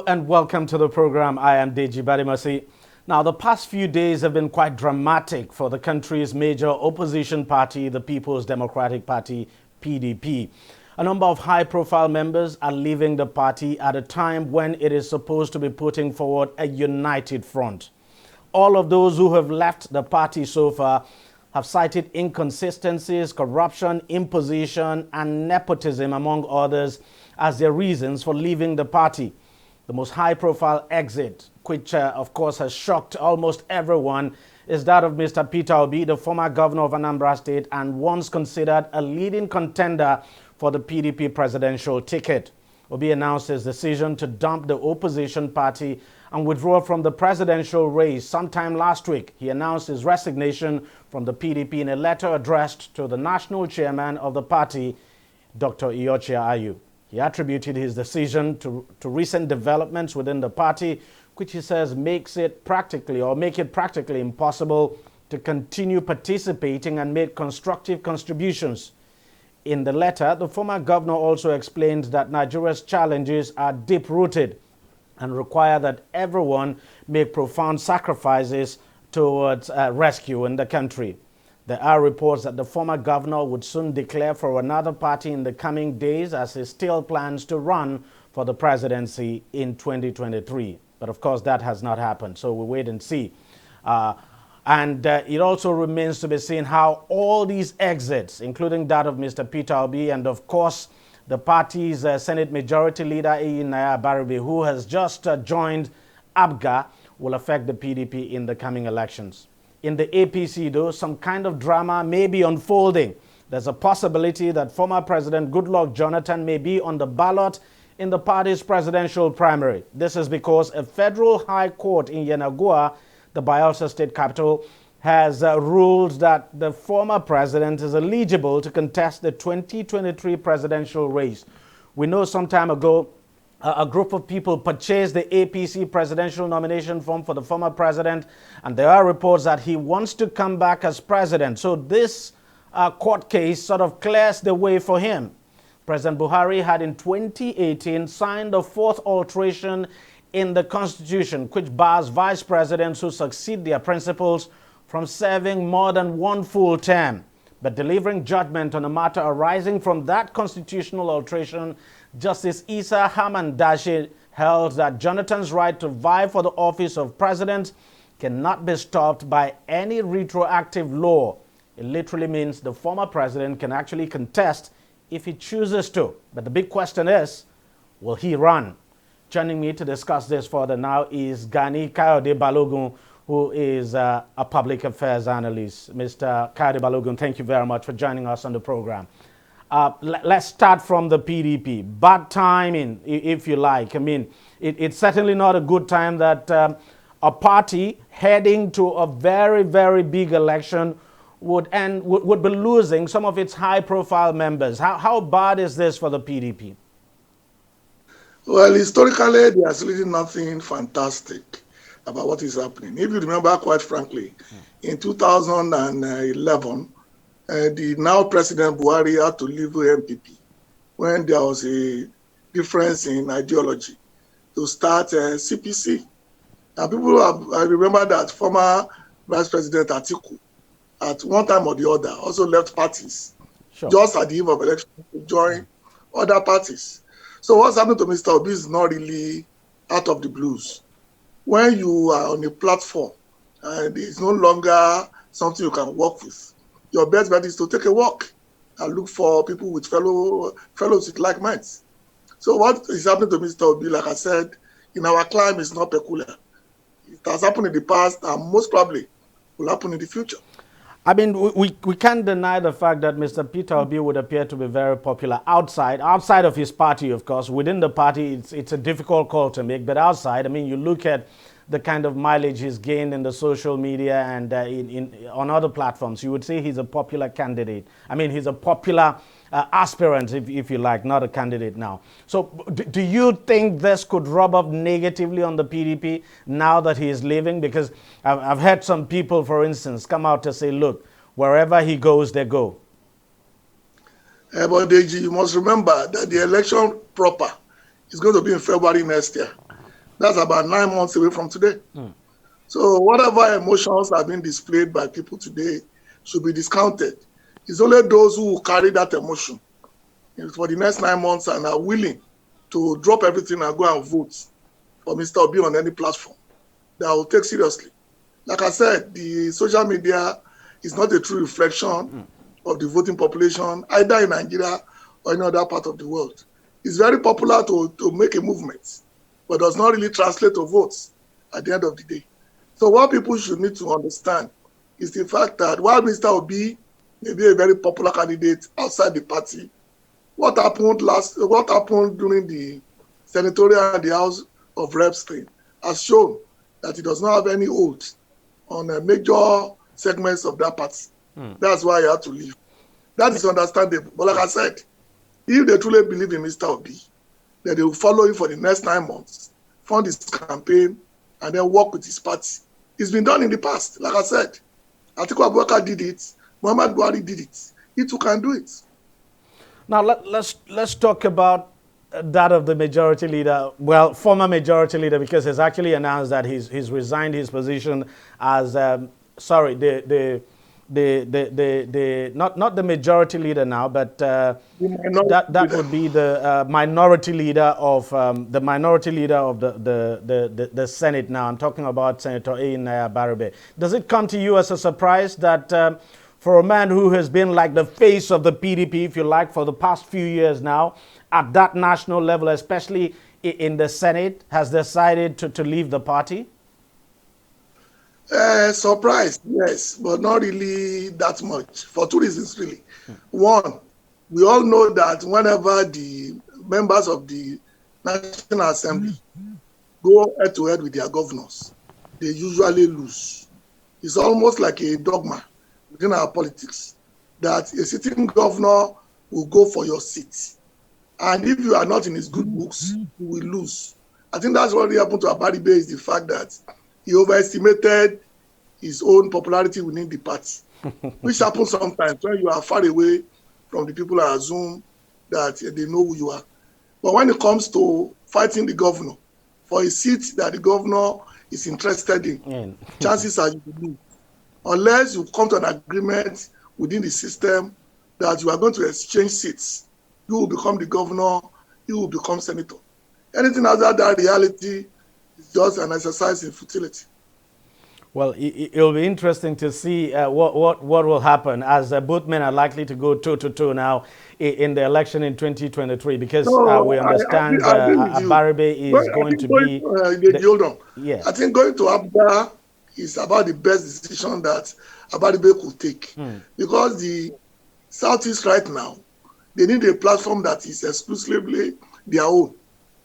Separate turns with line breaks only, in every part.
and welcome to the program. I am DEJI360. Now, the past few days have been quite dramatic for the country's major opposition party, the People's Democratic Party, PDP. A number of high-profile members are leaving the party at a time when it is supposed to be putting forward a united front. All of those who have left the party so far have cited inconsistencies, corruption, imposition, and nepotism, among others, as their reasons for leaving the party. The most high-profile exit, which of course has shocked almost everyone, is that of Mr. Peter Obi, the former governor of Anambra State and once considered a leading contender for the PDP presidential ticket. Obi announced his decision to dump the opposition party and withdraw from the presidential race sometime last week. He announced his resignation from the PDP in a letter addressed to the national chairman of the party, Dr. Iyorchia Ayu. He attributed his decision to recent developments within the party, which he says make it practically impossible to continue participating and make constructive contributions. In the letter, the former governor also explained that Nigeria's challenges are deep-rooted and require that everyone make profound sacrifices towards rescuing the country. There are reports that the former governor would soon declare for another party in the coming days, as he still plans to run for the presidency in 2023. But of course, that has not happened, so we'll wait and see. It also remains to be seen how all these exits, including that of Mr. Peter Obi and of course the party's Senate Majority Leader, Barabe, who has just joined ABGA, will affect the PDP in the coming elections. In the APC, though, some kind of drama may be unfolding. There's a possibility that former President Goodluck Jonathan may be on the ballot in the party's presidential primary. This is because a federal high court in Yenagoa, the Bayelsa state capital, has ruled that the former president is eligible to contest the 2023 presidential race. We know some time ago a group of people purchased the APC presidential nomination form for the former president, and there are reports that he wants to come back as president. So this court case sort of clears the way for him. President Buhari had in 2018 signed the fourth alteration in the constitution, which bars vice presidents who succeed their principals from serving more than one full term. But delivering judgment on a matter arising from that constitutional alteration, Justice Isa Hamandashi held that Jonathan's right to vie for the office of president cannot be stopped by any retroactive law. It literally means the former president can actually contest if he chooses to. But the big question is, will he run? Joining me to discuss this further now is Gani Kayode Balogun, who is a public affairs analyst. Mr. Kayode Balogun, thank you very much for joining us on the program. Let's start from the PDP. Bad timing, if you like. I mean, it's certainly not a good time that a party heading to a very, very big election would be losing some of its high-profile members. How bad is this for the PDP?
Well, historically, there's really nothing fantastic about what is happening. If you remember, quite frankly, in 2011, the now President Buhari had to leave MPP when there was a difference in ideology to start CPC. And I remember that former Vice President Atiku, at one time or the other, also left parties, just at the eve of election to join other parties. So what's happening to Mr. Obi is not really out of the blues. When you are on a platform and it's no longer something you can work with, your best bet is to take a walk and look for people with fellows with like minds. So what is happening to Mr. Obi, like I said, in our climate is not peculiar. It has happened in the past and most probably will happen in the future.
I mean, we can't deny the fact that Mr. Peter Obi would appear to be very popular outside of his party, of course. Within the party, it's a difficult call to make, but outside, I mean, you look at the kind of mileage he's gained in the social media and on other platforms, you would say he's a popular candidate. I mean, he's a popular aspirant, if you like, not a candidate now. So do you think this could rub off negatively on the PDP now that he is leaving? Because I've heard some people, for instance, come out to say, look, wherever he goes, they go.
But DG, you must remember that the election proper is going to be in February next year. That's about 9 months away from today. So whatever emotions are being displayed by people today should be discounted. It's only those who will carry that emotion for the next 9 months and are willing to drop everything and go and vote for Mr. Obi on any platform that will take seriously. Like I said, the social media is not a true reflection of the voting population, either in Nigeria or in other part of the world. It's very popular to make a movement, but does not really translate to votes at the end of the day. So what people should need to understand is the fact that while Mr. Obi may be a very popular candidate outside the party, what happened during the senatorial and the House of Reps thing has shown that he does not have any hold on major segments of that party. That's why he had to leave. That is understandable. But like I said, if they truly believe in Mr. Obi, then they will follow him for the next 9 months, fund his campaign, and then work with his party. It's been done in the past. Like I said, Atiku Abubakar did it. Muhammad Buhari did it. He too can do it.
Now let's talk about that of the majority leader, well, former majority leader, because he's actually announced that he's resigned his position as not the majority leader now, but that would be the minority leader of the Senate. Now I'm talking about Senator Barabe. Does it come to you as a surprise that for a man who has been like the face of the PDP, if you like, for the past few years now, at that national level, especially in the Senate, has decided to leave the party?
Surprised, yes, but not really that much, for two reasons, really. One, we all know that whenever the members of the National Assembly go head-to-head with their governors, they usually lose. It's almost like a dogma within our politics that a sitting governor will go for your seat. And if you are not in his good books, you will lose. I think that's what really happened to Barabe, is the fact that he overestimated his own popularity within the party, which happens sometimes when you are far away from the people and assume that they know who you are. But when it comes to fighting the governor for a seat that the governor is interested in, chances are you will lose. Unless you come to an agreement within the system that you are going to exchange seats, you will become the governor, you will become senator. Anything other than reality is just an exercise in futility.
Well, it'll be interesting to see what will happen, as both men are likely to go toe-to-toe now in the election in 2023, because we understand Barabe is going to be...
Hold on.
Yeah.
I think going to Abga is about the best decision that Barabe could take, because the Southeast right now, they need a platform that is exclusively their own.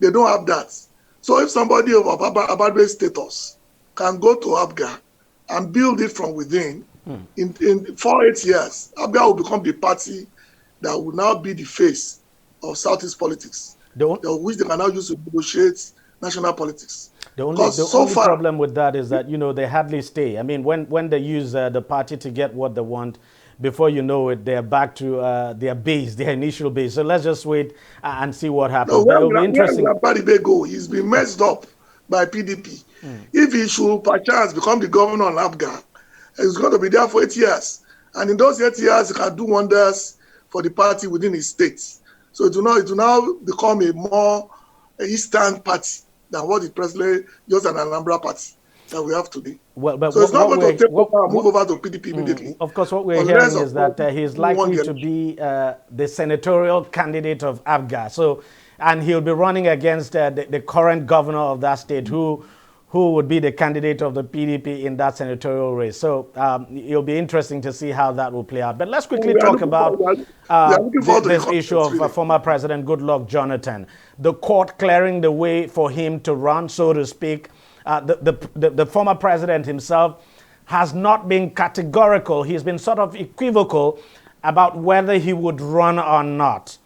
They don't have that. So if somebody of Barabe's status can go to Abga and build it from within, in 4-8 years, Abga will become the party that will now be the face of Southeast politics, which they can now use to negotiate national politics.
The only problem with that is that, they hardly stay. I mean, when they use the party to get what they want, before you know it, they're back to their base, their initial base. So let's just wait and see what happens.
Where will Barabe go? He's been messed up by PDP. If he should perchance become the governor of Abga, he's going to be there for 8 years. And in those 8 years, he can do wonders for the party within his state. So it will now become a more Eastern party than what is presently just an Anambra party that we have today.
Well, but
so it's not going to take over and move over to PDP immediately.
Of course, what we're hearing is that he's likely to be the senatorial candidate of Abga. So, and he'll be running against the current governor of that state, who would be the candidate of the PDP in that senatorial race. So it'll be interesting to see how that will play out. But let's quickly talk about this issue of former President Goodluck Jonathan. The court clearing the way for him to run, so to speak. The former president himself has not been categorical. He's been sort of equivocal about whether he would run or not.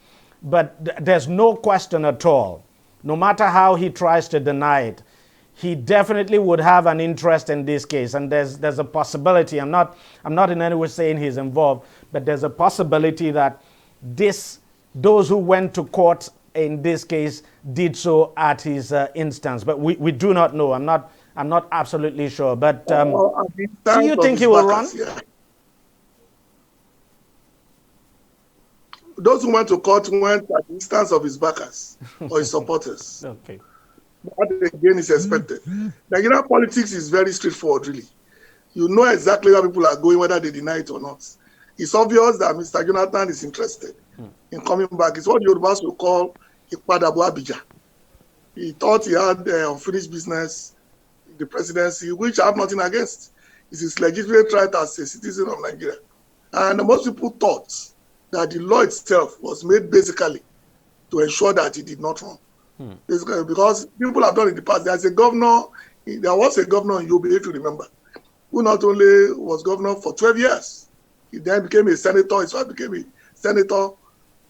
But there's no question at all, no matter how he tries to deny it, he definitely would have an interest in this case. And there's a possibility, I'm not in any way saying he's involved, but there's a possibility that those who went to court in this case, did so at his instance. But we do not know. I'm not absolutely sure. But do you think he will run?
Yeah. Those who went to court went at the instance of his backers or his supporters.
Okay.
That again is expected. Nigerian politics is very straightforward, really. You know exactly where people are going, whether they deny it or not. It's obvious that Mr. Jonathan is interested in coming back. It's what the Yorubas will call Ikpadabo Abija. He thought he had unfinished business in the presidency, which I have nothing against. It's his legitimate right as a citizen of Nigeria. And most people thought that the law itself was made basically to ensure that he did not run. Basically, because people have done in the past. There was a governor in Yobe, if you remember, who not only was governor for 12 years, he then became a senator, his wife became a senator.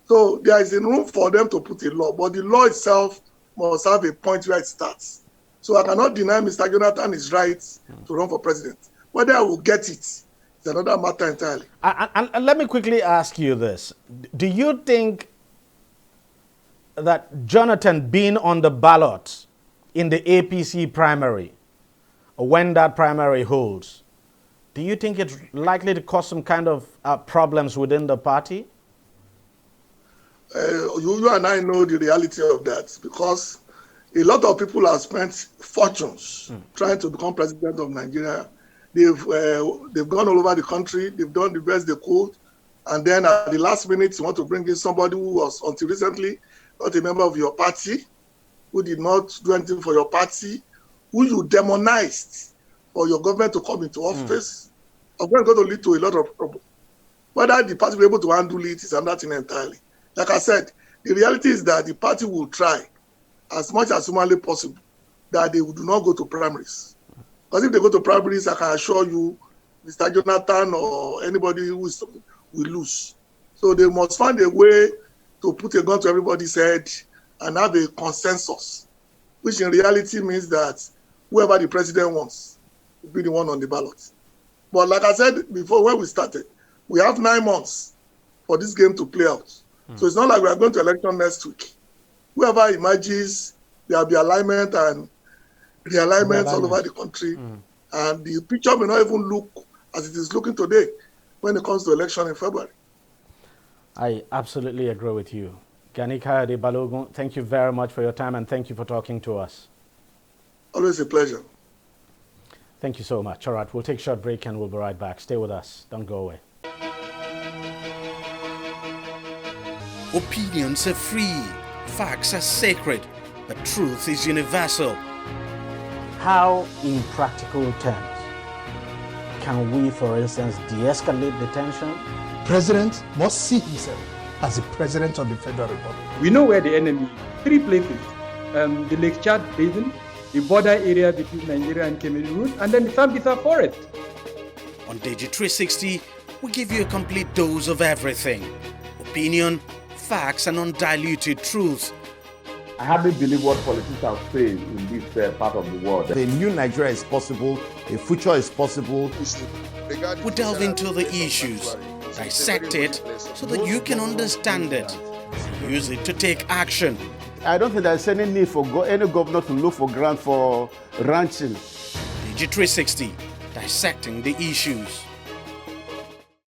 So there is a room for them to put a law, but the law itself must have a point where it starts. So I cannot deny Mr. Jonathan his right to run for president. Whether I will get it is another matter entirely.
And let me quickly ask you this. Do you think that Jonathan being on the ballot in the APC primary, or when that primary holds, do you think it's likely to cause some kind of problems within the party?
You and I know the reality of that, because a lot of people have spent fortunes trying to become president of Nigeria. They've gone all over the country. They've done the best they could. And then at the last minute, you want to bring in somebody who was, until recently, not a member of your party, who did not do anything for your party, who you demonized for your government to come into office. Of course, it's going to lead to a lot of trouble. Whether the party will be able to handle it is another thing entirely. Like I said, the reality is that the party will try as much as humanly possible that they do not go to primaries. Because if they go to primaries, I can assure you, Mr. Jonathan or anybody who will lose. So they must find a way to put a gun to everybody's head and have a consensus, which in reality means that whoever the president wants will be the one on the ballot. But like I said before, when we started, we have 9 months for this game to play out. So it's not like we are going to election next week. Whoever emerges, there will be alignment and realignments all over the country. And the picture may not even look as it is looking today when it comes to election in February.
I absolutely agree with you. Gani Kayode Balogun, thank you very much for your time and thank you for talking to us.
Always a pleasure.
Thank you so much. All right, we'll take a short break and we'll be right back. Stay with us. Don't go away.
Opinions are free, facts are sacred, but truth is universal.
How, in practical terms, can we, for instance, de-escalate the tension?
President must see himself as the president of the Federal Republic.
We know where the enemy is. 3 places. The Lake Chad Basin, the border area between Nigeria and Cameroon, and then the Sambisa Forest.
On DEJI360, we give you a complete dose of everything. Opinion, facts, and undiluted truth.
I hardly believe what politicians say in this part of the world.
A new Nigeria is possible, a future is possible.
We delve into the issues, dissect it so that you can understand it, and use it to take action.
I don't think there's any need for any governor to look for grant for ranching.
DEJI360, dissecting the issues.